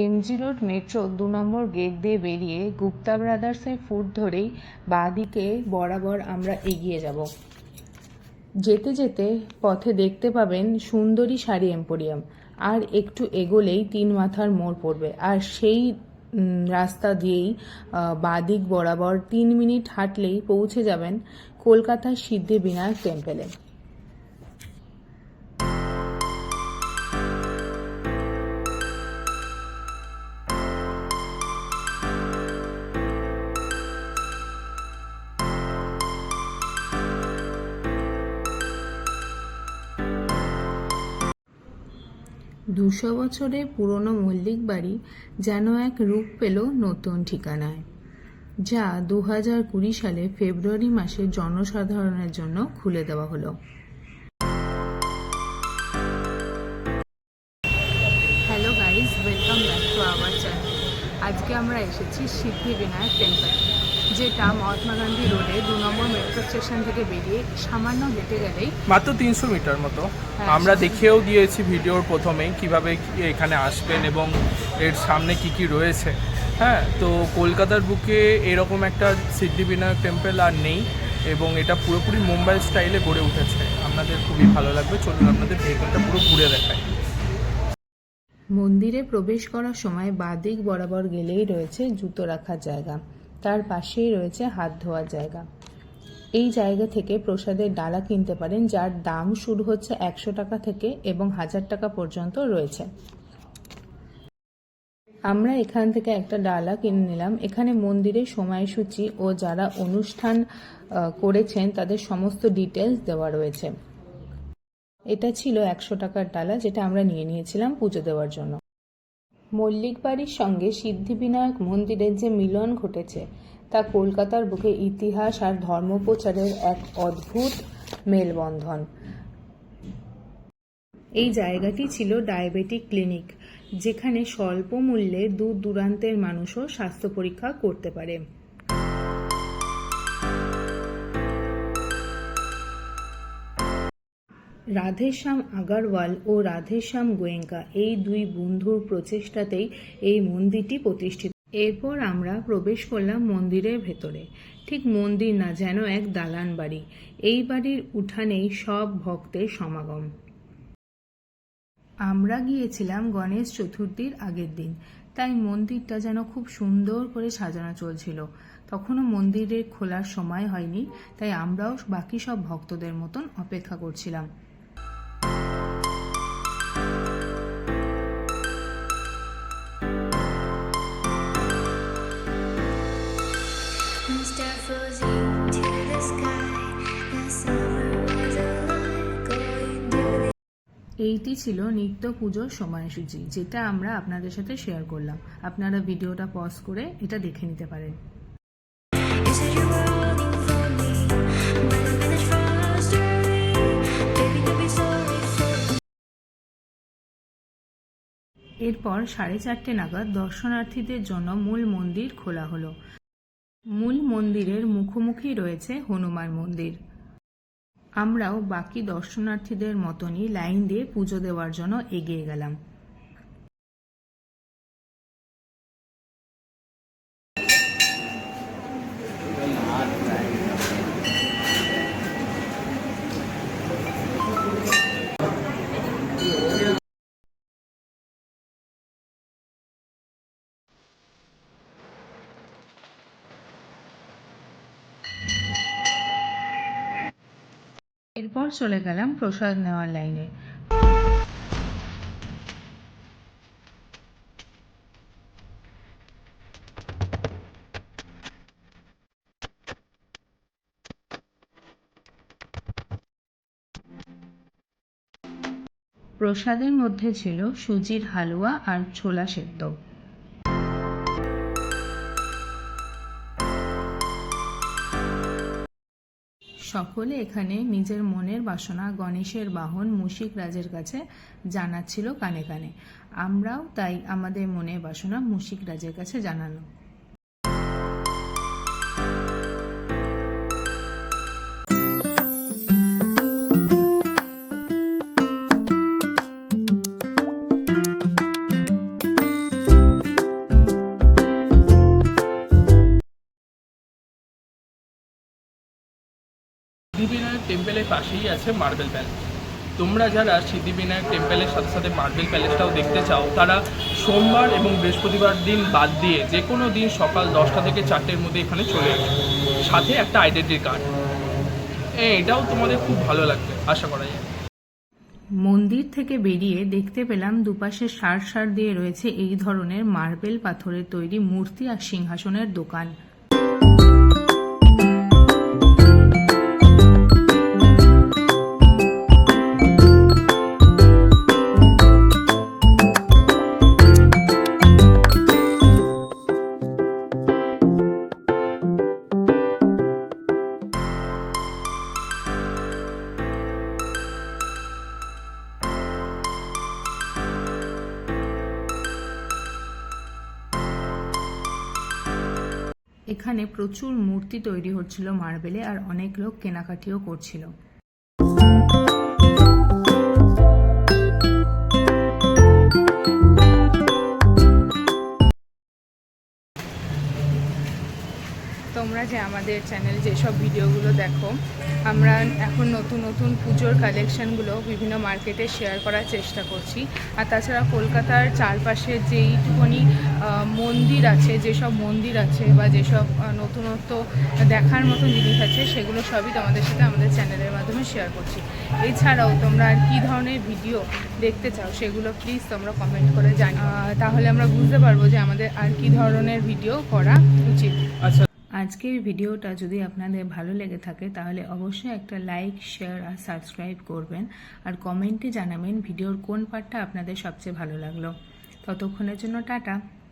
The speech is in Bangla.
এমজি রোড মেট্রো ২ নম্বর গেট দিয়ে বেরিয়ে গুপ্তা ব্রাদার্সের ফুট ধরেই বাঁদিকে বরাবর আমরা এগিয়ে যাব। যেতে যেতে পথে দেখতে পাবেন সুন্দরী শাড়ি এম্পোরিয়াম, আর একটু এগোলেই ৩ মাথার মোড় পড়বে, আর সেই রাস্তা দিয়েই বাঁদিক বরাবর ৩ মিনিট হাঁটলেই পৌঁছে যাবেন কলকাতার সিদ্ধিবিনায়ক টেম্পলে। ২০০ বছরের পুরনো মল্লিক বাড়ি যেন এক রূপ পেল নতুন ঠিকানায়, যা ২০২০ সালে ফেব্রুয়ারি মাসে জনসাধারণের জন্য খুলে দেওয়া হলো। Hello guys, welcome back to our channel. আজকে আমরা এসেছি সিদ্ধিবিনায়ক টেম্পল, যেটা মহাত্মা গান্ধী রোডে ২ নম্বর মেট্রো স্টেশন থেকে বেরিয়ে সামান্য হেঁটে গেলেই মাত্র ৩০০ মিটার মতো। আমরা দেখেও দিয়েছি ভিডিওর প্রথমেই কিভাবে এখানে আসবেন এবং এর সামনে কি কি রয়েছে। হ্যাঁ, তো কলকাতার বুকে এরকম একটা সিদ্ধিবিনায়ক টেম্পল আর নেই, এবং এটা পুরোপুরি মুম্বাই স্টাইলে গড়ে উঠেছে। আপনাদের খুবই ভালো লাগবে, চলুন আপনাদের ভেতরটা পুরো ঘুরে দেখায়। মন্দিরে প্রবেশ করার সময় বাঁদিক বরাবর গেলেই রয়েছে জুতো রাখার জায়গা, তার পাশেই রয়েছে হাত ধোয়ার জায়গা। এই জায়গা থেকে প্রসাদের ডালা কিনতে পারেন, যার দাম শুরু হচ্ছে ১০০ টাকা থেকে এবং ১০০০ টাকা পর্যন্ত রয়েছে। আমরা এখান থেকে একটা ডালা কিনে নিলাম। এখানে মন্দিরের সময়সূচি ও যারা অনুষ্ঠান করেছেন তাদের সমস্ত ডিটেলস দেওয়া রয়েছে। এটা ছিল ১০০ টাকার ডালা, যেটা আমরা নিয়ে নিয়েছিলাম পুজো দেওয়ার জন্য। মল্লিক বাড়ির সঙ্গে সিদ্ধিবিনায়ক মন্দিরের যে মিলন ঘটেছে তা কলকাতার বুকে ইতিহাস আর ধর্মপ্রচারের এক অদ্ভুত মেলবন্ধন। এই জায়গাটি ছিল ডায়াবেটিক ক্লিনিক, যেখানে স্বল্প মূল্যে দূর দূরান্তের মানুষও স্বাস্থ্য পরীক্ষা করতে পারে। রাধেশ্যাম আগরওয়াল ও রাধেশ্যাম গোয়েঙ্কা এই দুই বন্ধুর প্রচেষ্টাতেই এই মন্দিরটি প্রতিষ্ঠিত। এরপর আমরা প্রবেশ করলাম মন্দিরের ভেতরে। ঠিক মন্দির না, যেন এক দালান বাড়ি। এই বাড়ির উঠানেই সব ভক্তের সমাগম। আমরা গিয়েছিলাম গণেশ চতুর্থীর আগের দিন, তাই মন্দিরটা যেন খুব সুন্দর করে সাজানো চলছিল। তখনও মন্দিরের খোলার সময় হয়নি, তাই আমরাও বাকি সব ভক্তদের মতন অপেক্ষা করছিলাম। এইটি ছিল নিত্য পুজোর সময়সূচি, যেটা আমরা আপনাদের সাথে শেয়ার করলাম। আপনারা ভিডিওটা পজ করে এটা দেখে নিতে পারেন। এরপর 4:30 নাগাদ দর্শনার্থীদের জন্য মূল মন্দির খোলা হলো। মূল মন্দিরের মুখোমুখি রয়েছে হনুমান মন্দির। আমরাও বাকি দর্শনার্থীদের মতনই লাইন দিয়ে পুজো দেওয়ার জন্য এগিয়ে গেলাম। এরপর চলে গেলাম প্রসাদ নেওয়ার লাইনে। প্রসাদের মধ্যে ছিল সুজির হালুয়া আর ছোলা সেদ্ধ। সকলে এখানে নিজের মনের বাসনা গণেশের বাহন মুশিক রাজের কাছে জানাচ্ছিল কানে কানে। আমরাও তাই আমাদের মনের বাসনা মুশিক রাজের কাছে জানানো। টেম্পলের পাশেই আছে মার্বেল প্যালেস। তোমরা যারা সিদ্ধিবিনায়ক টেম্পলের সাথে সাথে মার্বেল প্যালেসটাও দেখতে চাও, তারা সোমবার এবং বৃহস্পতিবার দিন বাদ দিয়ে যে কোনো দিন সকাল 10টা থেকে 4টের মধ্যে এখানে চলে আসবে, সাথে একটা আইডেন্টি কার্ড। এটাও তোমাদের খুব ভালো লাগবে আশা করা যায়। মন্দির থেকে বেরিয়ে দেখতে পেলাম দুপাশে সার সার দিয়ে রয়েছে এই ধরনের মার্বেল পাথরের তৈরি মূর্তি আর সিংহাসনের দোকান। এখানে প্রচুর মূর্তি তৈরি হচ্ছিল মার্বেলে, আর অনেক লোক কেনাকাটিও করছিল। তোমরা যে আমাদের চ্যানেল যেসব ভিডিওগুলো দেখো, আমরা এখন নতুন নতুন পুজোর কালেকশানগুলো বিভিন্ন মার্কেটে শেয়ার করার চেষ্টা করছি। আর তাছাড়া কলকাতার চারপাশে যেইটুকুনি মন্দির আছে, যেসব মন্দির আছে বা যেসব নতুনত্ব দেখার মতো জিনিস আছে, সেগুলো সবই তোমাদের সাথে আমাদের চ্যানেলের মাধ্যমে শেয়ার করছি। এছাড়াও তোমরা আর কী ধরনের ভিডিও দেখতে চাও সেগুলো প্লিজ তোমরা কমেন্ট করে জানিও, তাহলে আমরা বুঝতে পারবো যে আমাদের আর কী ধরনের ভিডিও করা উচিত। আচ্ছা, আজকের ভিডিওটা যদি আপনাদের ভালো লেগে থাকে তাহলে অবশ্যই একটা লাইক, শেয়ার আর সাবস্ক্রাইব করবেন, আর কমেন্টে জানাবেন ভিডিওর কোন পার্টটা আপনাদের সবচেয়ে ভালো লাগলো। ততক্ষণের জন্য টাটা।